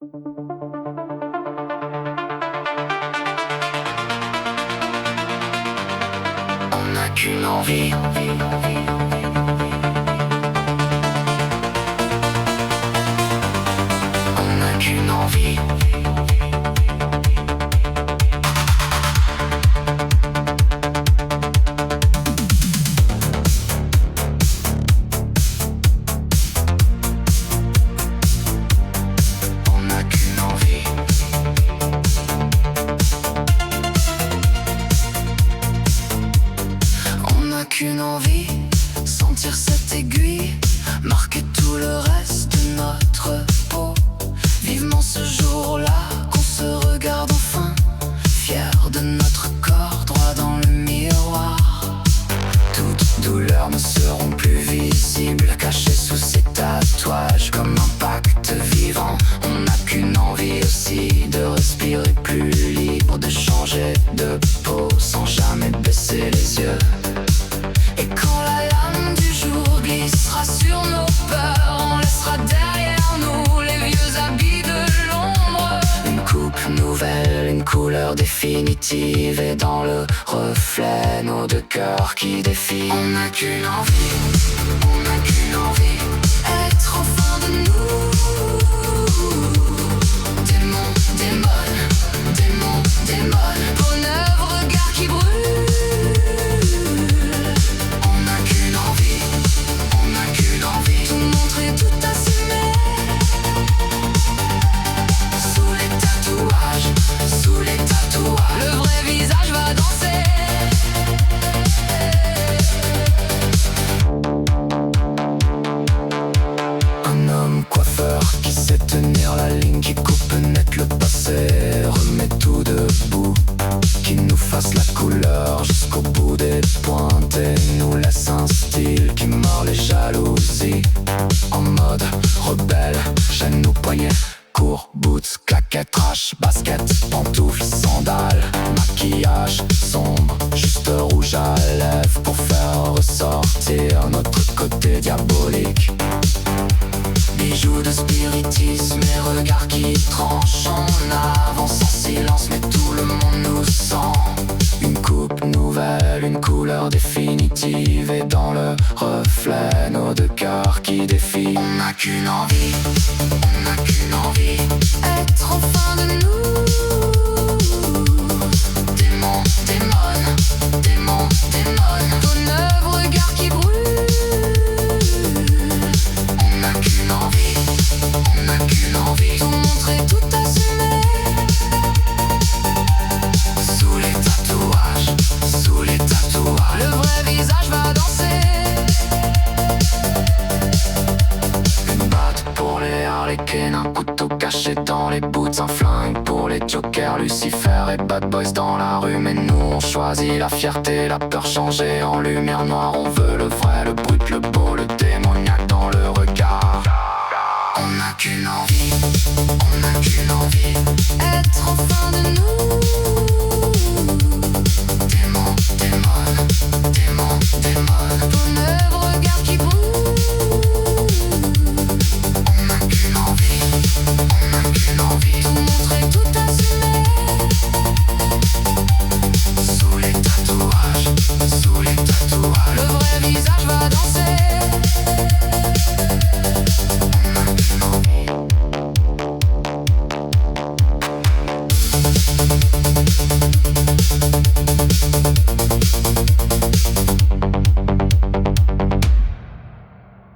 On n'a qu'une envie. On n'a qu'une envie. On n'a qu'une envie. On n'a qu'une envie, sentir cette aiguille marquer tout le reste de notre peau. Vivement ce jour-là qu'on se regarde enfin, fier de notre corps droit dans le miroir. Toutes douleurs ne seront plus visibles, cachées sous ces tatouages comme un pacte vivant. On n'a qu'une envie aussi, de respirer plus libre, de changer de peau sans jamais baisser les yeux. Et quand la lame du jour glissera sur nos peurs, on laissera derrière nous les vieux habits de l'ombre. Une coupe nouvelle, une couleur définitive, et dans le reflet nos deux cœurs qui défient. On n'a qu'une envie, on n'a qu'une envie, être enfin de nous. Démon, démon, démon, démon, bonheur, regard qui brûle. Tout montrer, tout assumer. Sous les tatouages, sous les tatouages, le vrai visage va danser. Un homme coiffeur qui sait tenir la ligne, qui coupe net le passé, remet tout debout, qui nous fasse la couleur jusqu'au bout des pointes et nous laisse un style qui mord les jalousies. En mode rebelle, chaîne aux poignets, court, boots, claquettes, trash, basket, pantoufles, sandales, maquillage sombre, juste rouge à lèvres pour faire ressortir notre côté diabolique. Bijoux de spiritisme et regards qui tranchent, on avance en silence mais tout le monde nous sent. Une coupe nouvelle, une couleur définitive, et dans le reflet nos deux cœurs qui défient. On n'a qu'une envie, on n'a qu'une envie, être enfin de nous. Démon, démon, démon, démon, bonheur, regard qui brûle. On n'a qu'une envie, on n'a qu'une envie, tout montrer, tout assumer. Sous les tatouages, sous les tatouages, le vrai visage va danser. Une batte pour les harlequins, un couteau caché dans les boots, un flingue pour les jokers, Lucifer et Bad Boys dans la rue. Mais nous on choisit la fierté, la peur changée en lumière noire. On veut le vrai, le brut, le beau, le démoniaque dans le regard. On n'a qu'une envie, on n'a qu'une envie, être enfin de nous.